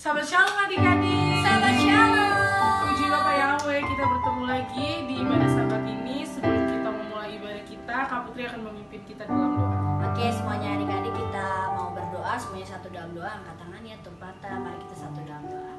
Selamat shalom adik-adik. Selamat shalom. Puji Bapak Yahweh, kita bertemu lagi di ibadah sabat ini. Sebelum kita memulai ibadah kita, Kak Putri akan memimpin kita dalam doa. Oke, semuanya adik-adik kita mau berdoa, semuanya satu dalam doa. Angkat tangan ya, tumpata. Mari kita satu dalam doa.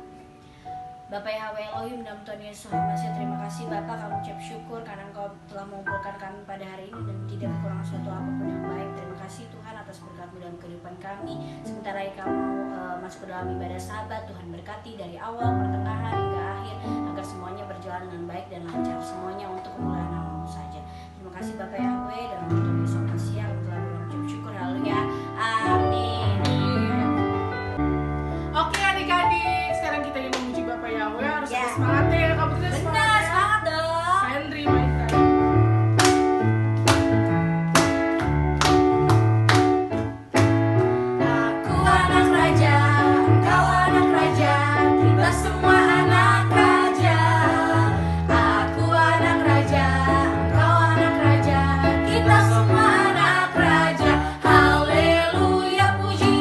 Bapak Yahweh Elohim dalam Tuhan Yesus Masih terima kasih Bapak, kami ucap syukur karena Engkau telah mengumpulkan kami pada hari ini dan tidak kekurangan suatu apapun yang baik. Terima kasih Tuhan atas berkat-Mu dalam kehidupan kami. Sebentar lagi kami mau masuk ke dalam ibadah sabat. Tuhan berkati dari awal, pertengahan hingga akhir agar semuanya berjalan dengan baik dan lancar. Semuanya untuk kemuliaan nama-Mu saja. Terima kasih Bapak Yahweh dalam Tuhan Yesus Masih kami telah mengucap syukur. Haleluya. Amin. Oke adik-adik, sekarang kita ingin memuji Bapak Yahweh. Harus Ya. ada semangatnya ya, Kak Putri. Benar, semangat dong. Henry mainkan. Aku anak raja, engkau anak raja, kita semua anak raja. Aku anak raja, engkau anak raja, kita semua anak raja. Haleluya, puji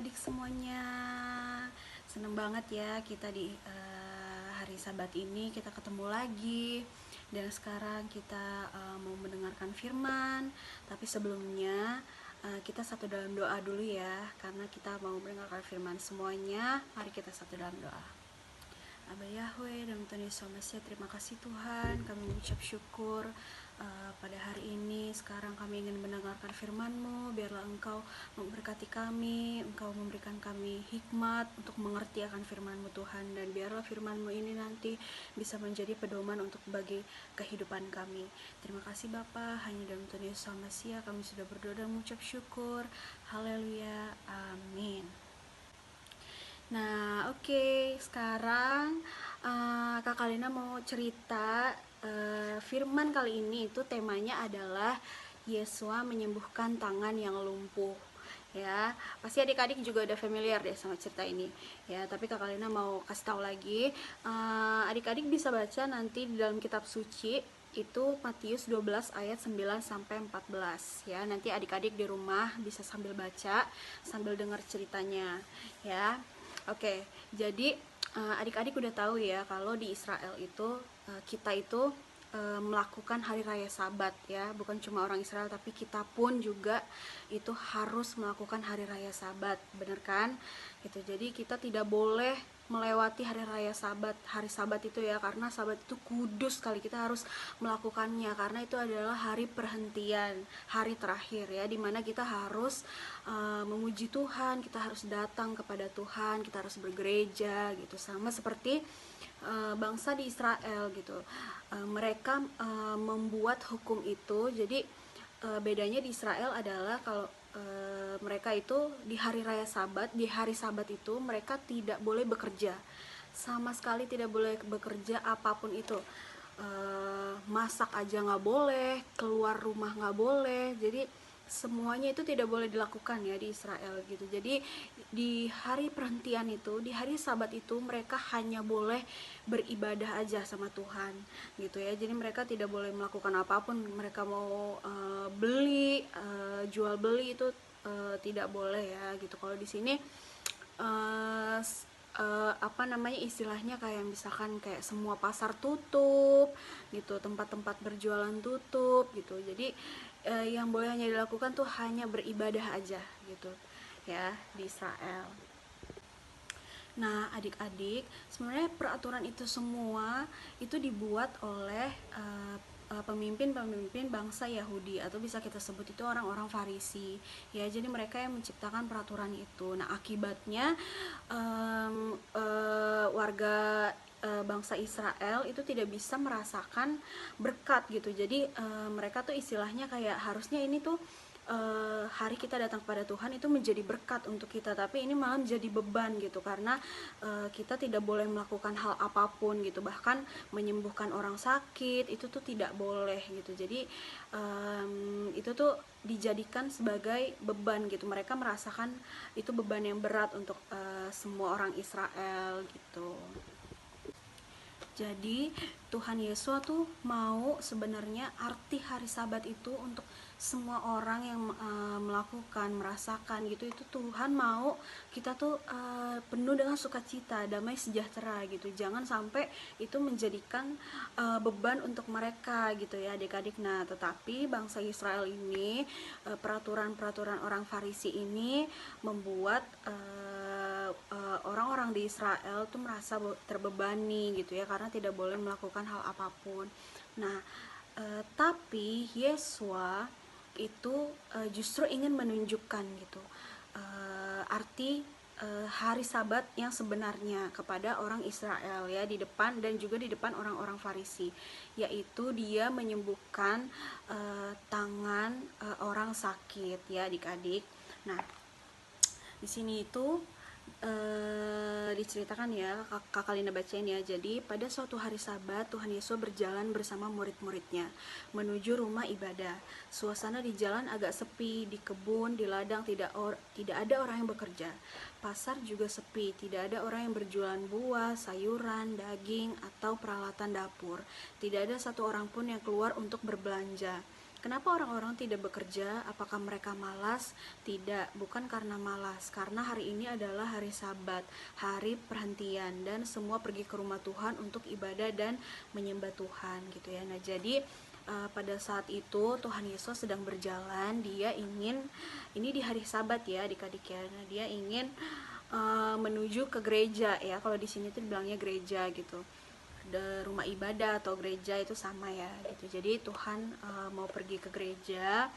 adik-adik semuanya. Seneng banget ya kita di hari Sabat ini kita ketemu lagi. Dan sekarang kita mau mendengarkan firman. Tapi sebelumnya kita satu dalam doa dulu ya, karena kita mau mendengarkan firman semuanya. Mari kita satu dalam doa. Aba Yahweh, dalam Tuhan Yesus Mesias, terima kasih Tuhan. Kami mengucap syukur pada hari ini. Sekarang kami ingin mendengarkan firman-Mu. Biarlah Engkau memberkati kami, Engkau memberikan kami hikmat untuk mengerti akan firman-Mu Tuhan. Dan biarlah firman-Mu ini nanti bisa menjadi pedoman untuk bagi kehidupan kami. Terima kasih Bapa, hanya dalam Tuhan Yesus Mesias kami sudah berdoa dan mengucap syukur. Haleluya, amin. Nah, oke. Sekarang Kak Kalina mau cerita firman kali ini itu temanya adalah Yesua menyembuhkan tangan yang lumpuh. Ya, pasti adik-adik juga udah familiar deh sama cerita ini. Ya, tapi Kak Kalina mau kasih tahu lagi. Adik-adik bisa baca nanti di dalam kitab suci itu Matius 12 ayat 9 sampai 14 ya. Nanti adik-adik di rumah bisa sambil baca, sambil dengar ceritanya ya. Oke, jadi adik-adik udah tahu ya kalau di Israel itu kita itu melakukan hari raya Sabat ya, bukan cuma orang Israel tapi kita pun juga itu harus melakukan hari raya Sabat, bener kan? Gitu. Jadi kita tidak boleh melewati hari raya Sabat, hari Sabat itu ya, karena Sabat itu kudus sekali, kita harus melakukannya karena itu adalah hari perhentian, hari terakhir ya, dimana kita harus memuji Tuhan, kita harus datang kepada Tuhan, kita harus bergereja gitu, sama seperti bangsa di Israel gitu. Mereka membuat hukum itu. Jadi bedanya di Israel adalah kalau mereka itu di hari raya Sabat, di hari Sabat itu mereka tidak boleh bekerja, sama sekali tidak boleh bekerja apapun itu. Masak aja nggak boleh, keluar rumah nggak boleh, jadi semuanya itu tidak boleh dilakukan ya di Israel gitu. Jadi di hari perhentian itu, di hari Sabat itu mereka hanya boleh beribadah aja sama Tuhan gitu ya. Jadi mereka tidak boleh melakukan apapun. Mereka mau beli, jual beli itu tidak boleh ya gitu. Kalau di sini apa namanya, istilahnya kayak misalkan kayak semua pasar tutup gitu, tempat-tempat berjualan tutup gitu. Jadi yang boleh hanya dilakukan tuh hanya beribadah aja gitu ya di Israel. Nah, adik-adik, sebenarnya peraturan itu semua itu dibuat oleh pemimpin-pemimpin bangsa Yahudi, atau bisa kita sebut itu orang-orang Farisi ya. Jadi mereka yang menciptakan peraturan itu. Nah, akibatnya warga bangsa Israel itu tidak bisa merasakan berkat gitu. Jadi mereka tuh istilahnya kayak harusnya ini tuh hari kita datang kepada Tuhan itu menjadi berkat untuk kita, tapi ini malah menjadi beban gitu, karena kita tidak boleh melakukan hal apapun gitu, bahkan menyembuhkan orang sakit itu tuh tidak boleh gitu. Jadi itu tuh dijadikan sebagai beban gitu, mereka merasakan itu beban yang berat untuk semua orang Israel gitu. Jadi Tuhan Yesus tuh mau sebenarnya arti hari Sabat itu untuk semua orang yang melakukan, merasakan gitu, itu Tuhan mau kita tuh penuh dengan sukacita, damai sejahtera gitu. Jangan sampai itu menjadikan beban untuk mereka gitu ya adik-adik. Nah, tetapi bangsa Israel ini, peraturan-peraturan orang Farisi ini membuat orang-orang di Israel tuh merasa terbebani gitu ya, karena tidak boleh melakukan hal apapun. Nah, tapi Yesua itu justru ingin menunjukkan gitu arti hari Sabat yang sebenarnya kepada orang Israel ya, di depan dan juga di depan orang-orang Farisi, yaitu dia menyembuhkan tangan orang sakit ya adik-adik. Nah, di sini itu diceritakan ya, Kak Kalina bacain ya. Jadi pada suatu hari Sabat, Tuhan Yesus berjalan bersama murid-muridnya menuju rumah ibadah. Suasana di jalan agak sepi, di kebun, di ladang tidak ada orang yang bekerja. Pasar juga sepi, tidak ada orang yang berjualan buah, sayuran, daging, atau peralatan dapur. Tidak ada satu orang pun yang keluar untuk berbelanja. Kenapa orang-orang tidak bekerja? Apakah mereka malas? Tidak, bukan karena malas, karena hari ini adalah hari Sabat, hari perhentian, dan semua pergi ke rumah Tuhan untuk ibadah dan menyembah Tuhan gitu ya. Nah, jadi pada saat itu Tuhan Yesus sedang berjalan, dia ingin, ini di hari Sabat ya adik-adik ya, nah, dia ingin menuju ke gereja ya, kalau di sini tuh dibilangnya gereja gitu, rumah ibadah atau gereja itu sama ya gitu. Jadi Tuhan mau pergi ke gereja,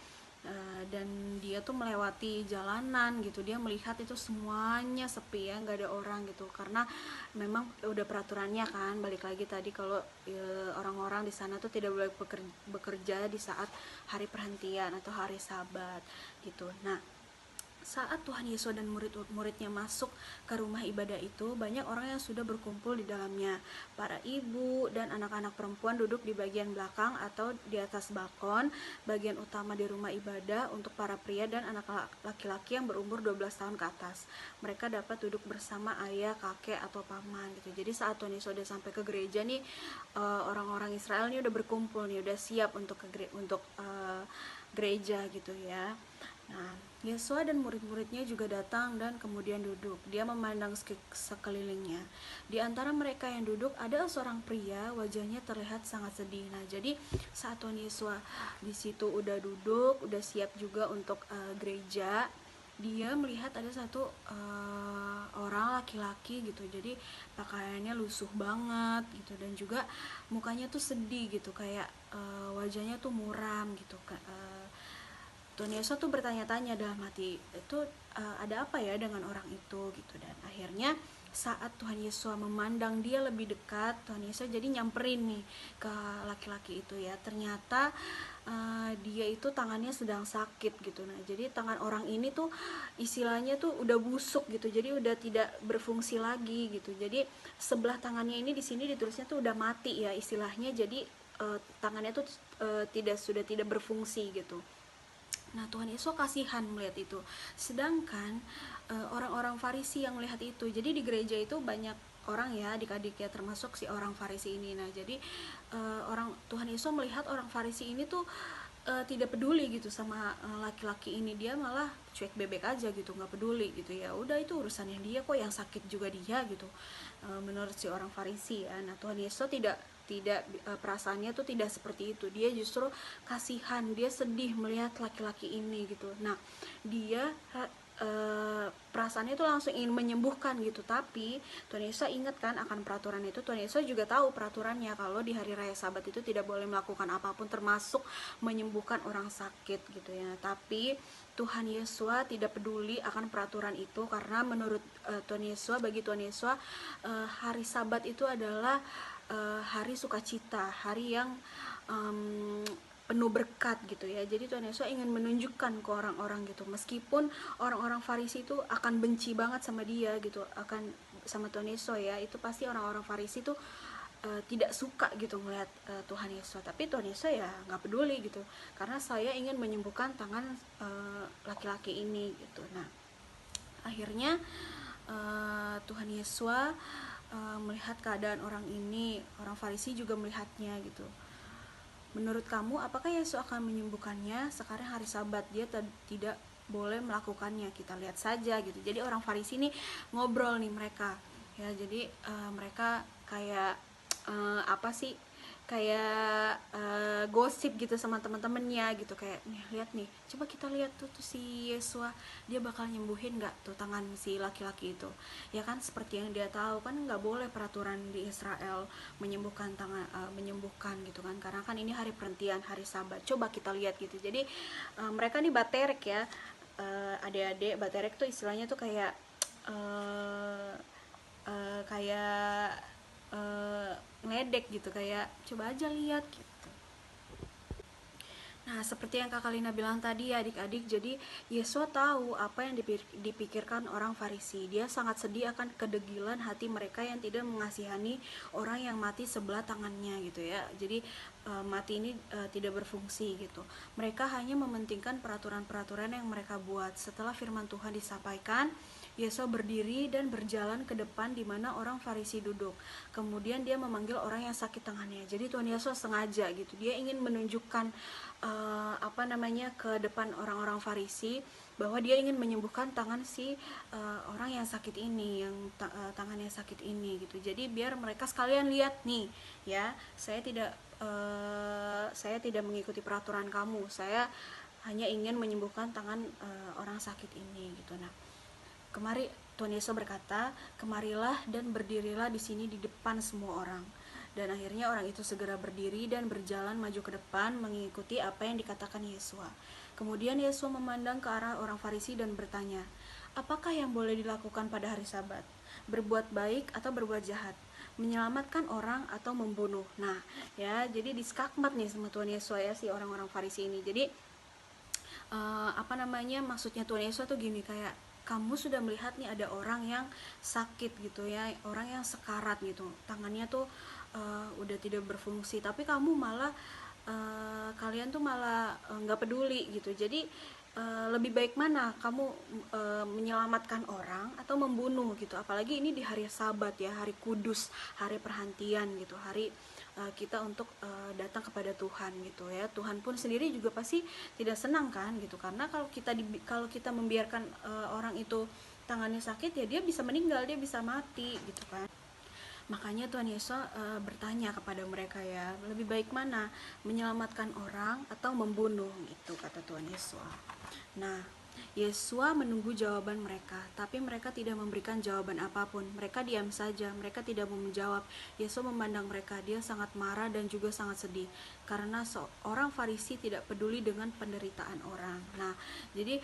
dan dia tuh melewati jalanan gitu, dia melihat itu semuanya sepi ya, nggak ada orang gitu, karena memang udah peraturannya kan, balik lagi tadi kalau orang-orang di sana tuh tidak boleh bekerja di saat hari perhentian atau hari Sabat gitu. Nah, saat Tuhan Yesus dan murid-muridnya masuk ke rumah ibadah itu, banyak orang yang sudah berkumpul di dalamnya. Para ibu dan anak-anak perempuan duduk di bagian belakang atau di atas balkon, bagian utama di rumah ibadah untuk para pria dan anak laki-laki yang berumur 12 tahun ke atas. Mereka dapat duduk bersama ayah, kakek, atau paman gitu. Jadi saat Tuhan Yesus udah sampai ke gereja nih, orang-orang Israel nih udah berkumpul nih, udah siap untuk gereja gitu ya. Nah, Yesua dan murid-muridnya juga datang dan kemudian duduk. Dia memandang sekelilingnya. Di antara mereka yang duduk ada seorang pria, wajahnya terlihat sangat sedih. Nah, jadi saat Tuhan Yesua di situ udah duduk, udah siap juga untuk gereja, dia melihat ada satu orang laki-laki gitu. Jadi pakaiannya lusuh banget gitu, dan juga mukanya tuh sedih gitu, kayak wajahnya tuh muram gitu. Tuhan Yesus tuh bertanya-tanya dalam hati itu, ada apa ya dengan orang itu gitu. Dan akhirnya saat Tuhan Yesus memandang dia lebih dekat, Tuhan Yesus jadi nyamperin nih ke laki-laki itu ya. Ternyata dia itu tangannya sedang sakit gitu. Nah, jadi tangan orang ini tuh istilahnya tuh udah busuk gitu, jadi udah tidak berfungsi lagi gitu. Jadi sebelah tangannya ini di sini ditulisnya tuh udah mati ya istilahnya. Jadi tangannya tuh sudah tidak berfungsi gitu. Nah, Tuhan Yesus kasihan melihat itu. Sedangkan orang-orang Farisi yang melihat itu, jadi di gereja itu banyak orang ya adik-adik ya, termasuk si orang Farisi ini. Nah, jadi Tuhan Yesus melihat orang Farisi ini tuh tidak peduli gitu sama laki-laki ini. Dia malah cuek bebek aja gitu, nggak peduli gitu ya. Udah, itu urusannya dia kok, yang sakit juga dia gitu, menurut si orang Farisi ya. Nah, Tuhan Yesus tidak perasaannya tuh tidak seperti itu. Dia justru kasihan, dia sedih melihat laki-laki ini gitu. Nah, dia perasaannya itu langsung ingin menyembuhkan gitu. Tapi Tuhan Yesus ingat kan akan peraturan itu. Tuhan Yesus juga tahu peraturannya, kalau di hari raya Sabat itu tidak boleh melakukan apapun termasuk menyembuhkan orang sakit gitu ya. Tapi Tuhan Yesus tidak peduli akan peraturan itu, karena menurut Tuhan Yesus, bagi Tuhan Yesus hari Sabat itu adalah hari sukacita, hari yang penuh berkat gitu ya. Jadi Tuhan Yesus ingin menunjukkan ke orang-orang gitu, meskipun orang-orang Farisi itu akan benci banget sama dia gitu, akan sama Tuhan Yesus ya, itu pasti orang-orang Farisi tuh tidak suka gitu melihat Tuhan Yesus. Tapi Tuhan Yesus ya nggak peduli gitu, karena saya ingin menyembuhkan tangan laki-laki ini gitu. Nah, akhirnya Tuhan Yesus melihat keadaan orang ini. Orang Farisi juga melihatnya gitu. Menurut kamu, apakah Yesus akan menyembuhkannya? Sekarang hari Sabat, dia tidak boleh melakukannya. Kita lihat saja gitu. Jadi orang Farisi ini ngobrol nih mereka ya. Jadi mereka kayak apa sih, kayak gosip gitu sama teman-temannya gitu, kayak nih lihat nih, coba kita lihat tuh si Yesus, dia bakal nyembuhin nggak tuh tangan si laki-laki itu ya kan. Seperti yang dia tahu kan, nggak boleh peraturan di Israel menyembuhkan menyembuhkan gitu kan, karena kan ini hari perhentian, hari Sabat. Coba kita lihat gitu. Jadi mereka nih baterek ya, adik-adik. Baterek tuh istilahnya tuh kayak ngeledek gitu, kayak coba aja lihat gitu. Nah, seperti yang Kak Lina bilang tadi ya adik-adik, jadi Yesus tahu apa yang dipikirkan orang Farisi. Dia sangat sedih akan kedegilan hati mereka yang tidak mengasihani orang yang mati sebelah tangannya gitu ya. Jadi mati ini tidak berfungsi gitu. Mereka hanya mementingkan peraturan-peraturan yang mereka buat. Setelah firman Tuhan disampaikan, Yesua berdiri dan berjalan ke depan di mana orang Farisi duduk. Kemudian dia memanggil orang yang sakit tangannya. Jadi Tuhan Yesus sengaja gitu, dia ingin menunjukkan ke depan orang-orang Farisi bahwa dia ingin menyembuhkan tangan si orang yang sakit ini, yang tangannya sakit ini gitu. Jadi biar mereka sekalian lihat nih, ya, saya tidak mengikuti peraturan kamu, saya hanya ingin menyembuhkan tangan orang sakit ini gitu. Nah, kemari, Tuhan Yesus berkata, kemarilah dan berdirilah di sini di depan semua orang. Dan akhirnya orang itu segera berdiri dan berjalan maju ke depan mengikuti apa yang dikatakan Yesus. Kemudian Yesus memandang ke arah orang Farisi dan bertanya, apakah yang boleh dilakukan pada hari Sabat? Berbuat baik atau berbuat jahat? Menyelamatkan orang atau membunuh? Nah, ya, jadi diskakmat nih sama Tuhan Yesus ya, si orang-orang Farisi ini. Jadi maksudnya Tuhan Yesus tuh gini, kayak kamu sudah melihat nih ada orang yang sakit gitu ya, orang yang sekarat gitu, tangannya tuh udah tidak berfungsi, tapi kamu malah kalian tuh malah nggak peduli gitu. Jadi lebih baik mana kamu menyelamatkan orang atau membunuh gitu, apalagi ini di hari Sabat ya, hari kudus, hari perhentian gitu, hari kita untuk datang kepada Tuhan gitu ya. Tuhan pun sendiri juga pasti tidak senang kan gitu, karena kalau kita membiarkan orang itu tangannya sakit ya, dia bisa meninggal, dia bisa mati gitu kan. Makanya Tuhan Yesus bertanya kepada mereka ya, lebih baik mana, menyelamatkan orang atau membunuh gitu, kata Tuhan Yesus. Nah, Yesus menunggu jawaban mereka, tapi mereka tidak memberikan jawaban apapun. Mereka diam saja, mereka tidak mau menjawab. Yesus memandang mereka, dia sangat marah dan juga sangat sedih, karena seorang Farisi tidak peduli dengan penderitaan orang. Nah, jadi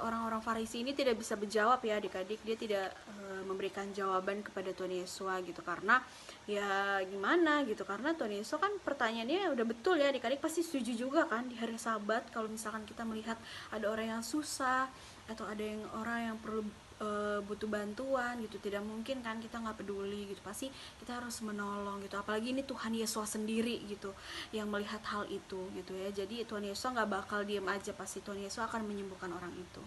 orang-orang Farisi ini tidak bisa menjawab ya adik-adik, dia tidak memberikan jawaban kepada Tuhan Yesus gitu, karena ya gimana gitu, karena Tuhan Yesus kan pertanyaannya udah betul ya adik-adik, pasti setuju juga kan di hari Sabat kalau misalkan kita melihat ada orang yang susah atau ada orang yang perlu butuh bantuan gitu, tidak mungkin kan kita nggak peduli gitu, pasti kita harus menolong gitu, apalagi ini Tuhan Yesus sendiri gitu yang melihat hal itu gitu ya. Jadi Tuhan Yesus nggak bakal diam aja, pasti Tuhan Yesus akan menyembuhkan orang itu.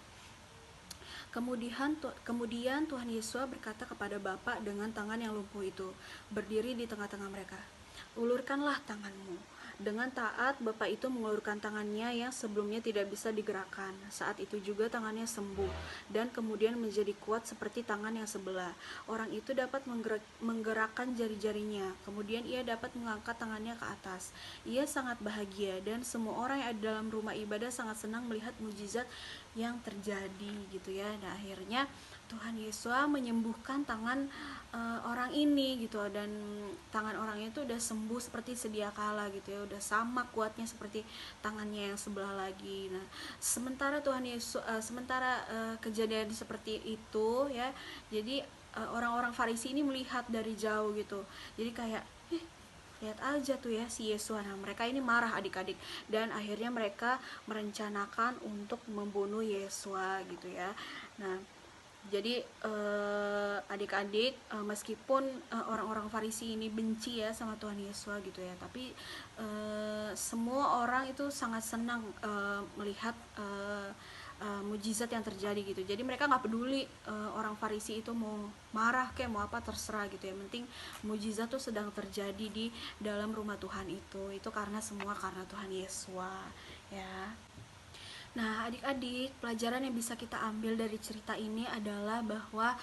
Kemudian Tuhan Yesus berkata kepada Bapa dengan tangan yang lumpuh itu, berdiri di tengah-tengah mereka, ulurkanlah tanganmu. Dengan taat, Bapak itu mengulurkan tangannya yang sebelumnya tidak bisa digerakkan. Saat itu juga tangannya sembuh, dan kemudian menjadi kuat seperti tangan yang sebelah. Orang itu dapat menggerakkan jari-jarinya. Kemudian ia dapat mengangkat tangannya ke atas. Ia sangat bahagia, dan semua orang yang ada dalam rumah ibadah sangat senang melihat mujizat yang terjadi gitu ya. Nah, akhirnya Tuhan Yesus menyembuhkan tangan orang ini gitu, dan tangan orang itu udah sembuh seperti sedia kala gitu ya, udah sama kuatnya seperti tangannya yang sebelah lagi. Nah, sementara kejadian seperti itu ya, jadi orang-orang Farisi ini melihat dari jauh gitu, jadi kayak lihat aja tuh ya si Yesus. Nah, mereka ini marah adik-adik, dan akhirnya mereka merencanakan untuk membunuh Yesus gitu ya. Nah, jadi adik-adik, meskipun orang-orang Farisi ini benci ya sama Tuhan Yesus gitu ya, tapi semua orang itu sangat senang melihat mujizat yang terjadi gitu. Jadi mereka nggak peduli orang Farisi itu mau marah kayak mau apa, terserah gitu ya, penting mujizat tuh sedang terjadi di dalam rumah Tuhan itu karena Tuhan Yesus ya. Nah, adik-adik, pelajaran yang bisa kita ambil dari cerita ini adalah bahwa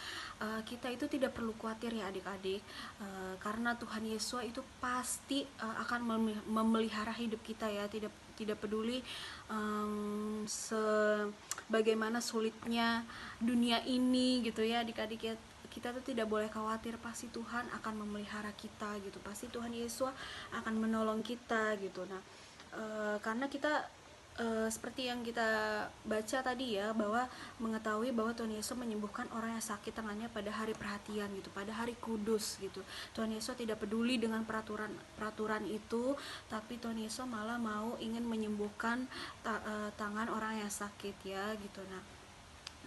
kita itu tidak perlu khawatir ya adik-adik, karena Tuhan Yesus itu pasti akan memelihara hidup kita ya, tidak peduli sebagaimana sulitnya dunia ini gitu ya adik-adik ya. Kita tuh tidak boleh khawatir, pasti Tuhan akan memelihara kita gitu, pasti Tuhan Yesus akan menolong kita gitu. Nah, karena kita seperti yang kita baca tadi ya, bahwa mengetahui bahwa Tuhan Yesus menyembuhkan orang yang sakit tangannya pada hari perhatian gitu, pada hari kudus gitu. Tuhan Yesus tidak peduli dengan peraturan itu, tapi Tuhan Yesus malah ingin menyembuhkan tangan orang yang sakit ya gitu.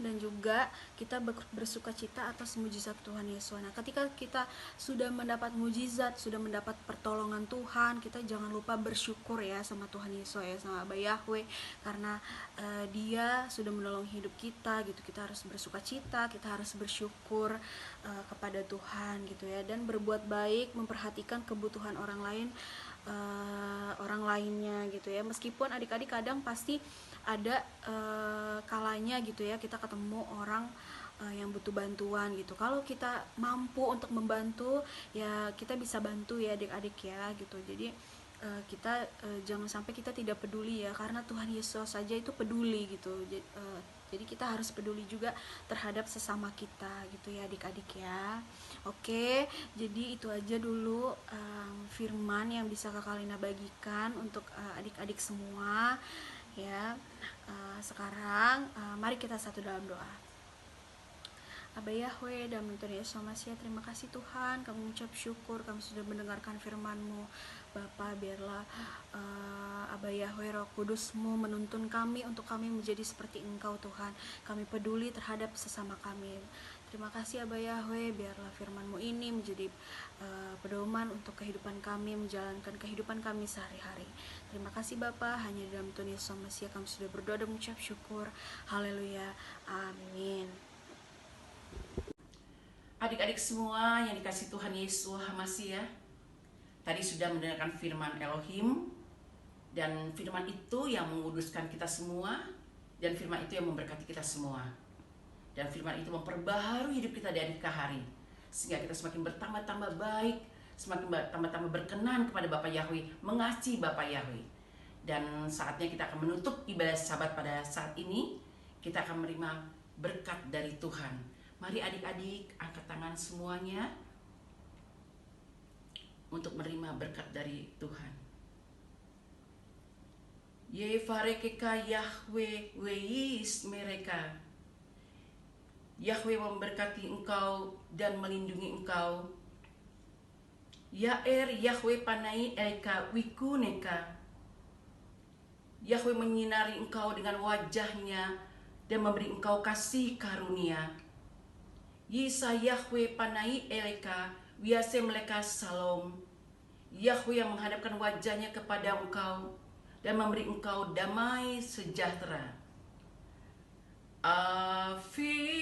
dan juga kita bersuka cita atas mujizat Tuhan Yesus. Nah, ketika kita sudah mendapat mujizat, sudah mendapat pertolongan Tuhan, kita jangan lupa bersyukur ya sama Tuhan Yesus ya, sama Abah Yahweh, karena Dia sudah menolong hidup kita gitu. Kita harus bersuka cita, kita harus bersyukur kepada Tuhan gitu ya, dan berbuat baik, memperhatikan kebutuhan orang lain, orang lainnya gitu ya. Meskipun adik-adik kadang pasti ada kalanya gitu ya, kita ketemu orang yang butuh bantuan gitu. Kalau kita mampu untuk membantu ya, kita bisa bantu ya adik-adik ya gitu. Jadi kita jangan sampai kita tidak peduli ya, karena Tuhan Yesus saja itu peduli gitu. Jadi kita harus peduli juga terhadap sesama kita gitu ya adik-adik ya. Oke, jadi itu aja dulu firman yang bisa Kak Kalina bagikan untuk adik-adik semua ya. Sekarang mari kita satu dalam doa. Abah Yahweh, dalam Tuhan Yesus Masih, terima kasih Tuhan, kami mengucap syukur, kami sudah mendengarkan firman-Mu. Bapa, biarlah Abah Yahweh, Roh Kudus-Mu menuntun kami untuk kami menjadi seperti Engkau Tuhan. Kami peduli terhadap sesama kami. Terima kasih Abah Yahweh, biarlah firman-Mu ini menjadi pedoman untuk kehidupan kami, menjalankan kehidupan kami sehari-hari. Terima kasih Bapa, hanya dalam Tuhan Yesus Masih kami sudah berdoa dan mengucap syukur. Haleluya, amin. Adik-adik semua yang dikasih Tuhan Yesus Hamasi ya, tadi sudah mendengarkan firman Elohim, dan firman itu yang menguduskan kita semua, dan firman itu yang memberkati kita semua, dan firman itu memperbaharui hidup kita dari hari ke hari, sehingga kita semakin bertambah-tambah baik, semakin bertambah-tambah berkenan kepada Bapa Yahweh, mengasihi Bapa Yahweh. Dan saatnya kita akan menutup ibadah Sabat pada saat ini. Kita akan menerima berkat dari Tuhan. Mari adik-adik angkat tangan semuanya untuk menerima berkat dari Tuhan. Yevarekeka Yahweh weis mereka. Yahweh memberkati engkau dan melindungi engkau. Yaer Yahweh panai elka wikuneka. Yahweh menyinari engkau dengan wajahnya dan memberi engkau kasih karunia. Yisa Yahweh panai eleka wiase meleka salom. Yahweh yang menghadapkan wajahnya kepada engkau dan memberi engkau damai sejahtera. Afi